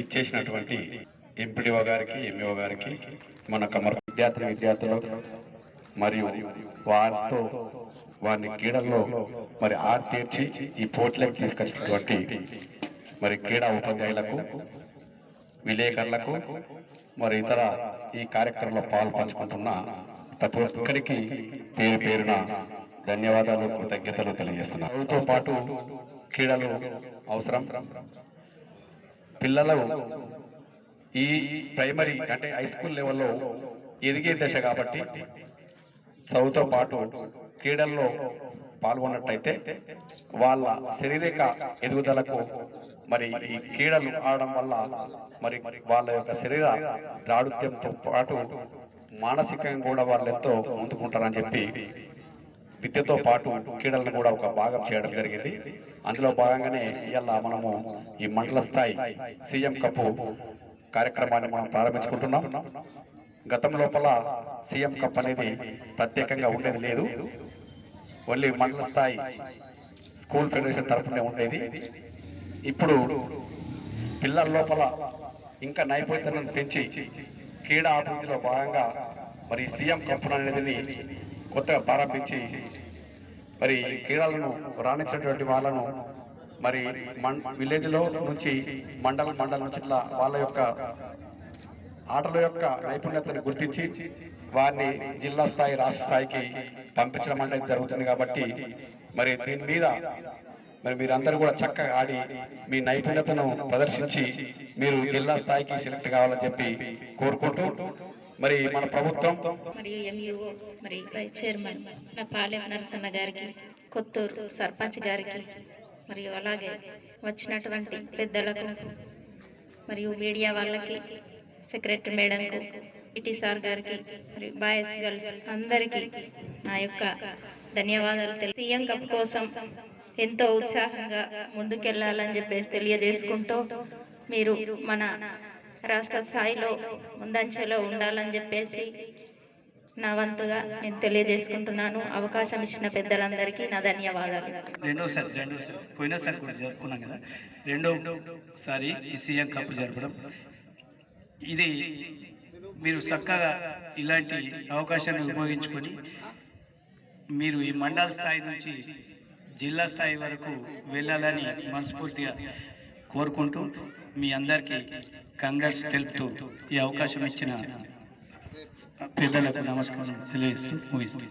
విచ్చేసినటువంటి ఎంపీడీఓ గారికి, ఎంఈఓ గారికి, మన కమర్ విద్యార్థులు మరియు వారితో వారిని క్రీడల్లో మరి తీర్చి ఈ పోటీలకు తీసుకొచ్చినటువంటి మరి క్రీడా ఉపాధ్యాయులకు, విలేకరులకు, మరి ఇతర ఈ కార్యక్రమంలో పాల్పంచుకుంటున్న ప్రతి ఒక్కరికి పేరు పేరున ధన్యవాదాలు, కృతజ్ఞతలు తెలియజేస్తున్నారు. చదువుతో పాటు క్రీడలు అవసరం. పిల్లలు ఈ ప్రైమరీ అంటే హై స్కూల్ లెవెల్లో ఎదిగే దశ కాబట్టి చదువుతో పాటు క్రీడల్లో పాల్గొన్నట్టయితే వాళ్ళ శారీరక ఎదుగుదలకు మరి ఈ క్రీడలు ఆడడం వల్ల మరి వాళ్ళ యొక్క శరీర దారుఢ్యంతో పాటు మానసికంగా కూడా వాళ్ళు ఎంతో ముందుకుంటారని చెప్పి విద్యతో పాటు క్రీడలను కూడా ఒక భాగం చేయడం జరిగింది. అందులో భాగంగానే ఇవాళ మనము ఈ మండల స్థాయి సీఎం కప్ కార్యక్రమాన్ని మనం ప్రారంభించుకుంటున్నాం. గతం లోపల సీఎం కప్ అనేది ప్రత్యేకంగా ఉండేది లేదు, ఓన్లీ మండల స్థాయి స్కూల్ ఫెడరేషన్ తరఫునే ఉండేది. ఇప్పుడు పిల్లల లోపల ఇంకా నైపుణ్యతలను పెంచి క్రీడా అభివృద్ధిలో భాగంగా మరి సీఎం కప్ అనేది కొత్తగా ప్రారంభించి మరి క్రీడలను రాణించినటువంటి వాళ్ళను మరి విలేజ్లో నుంచి మండలం నుంచి ఇట్లా వాళ్ళ యొక్క ఆటల యొక్క నైపుణ్యతను గుర్తించి వారిని జిల్లా స్థాయి, రాష్ట్ర స్థాయికి పంపించడం అనేది జరుగుతుంది. కాబట్టి మరి దీని మీద మరి మీరందరూ కూడా చక్కగా ఆడి మీ నైపుణ్యతను ప్రదర్శించి మీరు జిల్లా స్థాయికి సెలెక్ట్ కావాలని చెప్పి కోరుకుంటూ మరి మన ప్రభుత్వం మరియు ఎంఈఓ మరి వైస్ చైర్మన్ పాలెం నరసన్న గారికి, కొత్తూరు సర్పంచ్ గారికి, మరియు అలాగే వచ్చినటువంటి పెద్దలకు మరియు మీడియా వాళ్ళకి, సెక్రటరీ మేడంకు, ఇటీ సార్ గారికి, మరి బాయ్స్ గర్ల్స్ అందరికీ నా యొక్క ధన్యవాదాలు. సీఎం కప్ కోసం ఎంతో ఉత్సాహంగా ముందుకెళ్లాలని చెప్పేసి తెలియజేసుకుంటూ మీరు మన రాష్ట్ర స్థాయిలో ముందంచెలో ఉండాలని చెప్పేసి నా వంతుగా నేను తెలియజేసుకుంటున్నాను. అవకాశం ఇచ్చిన పెద్దలందరికీ నా ధన్యవాదాలు. రెండోసారి పోయినసారి కూడా జరుపుకున్నాం కదా, రెండోసారి ఈ సీఎం కప్ జరపడం, ఇది మీరు చక్కగా ఇలాంటి అవకాశాన్ని ఉపయోగించుకొని మీరు ఈ మండల స్థాయి నుంచి జిల్లా స్థాయి వరకు వెళ్ళాలని మనస్ఫూర్తిగా కోరుకుంటూ మీ అందరికీ కంగ్రాట్స్ తెలుపుతూ ఈ అవకాశం ఇచ్చిన పెద్దలకు నమస్కారం తెలియజేస్తూ ముగిస్తూ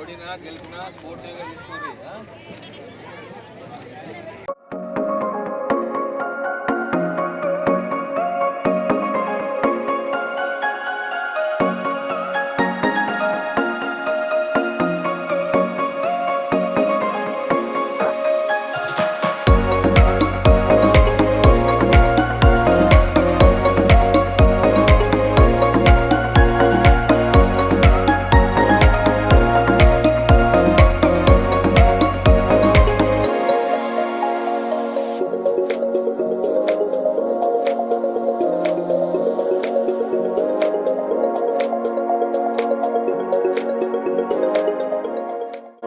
ఓడినా గెలిచినా స్పోర్ట్స్ తీసుకోండి.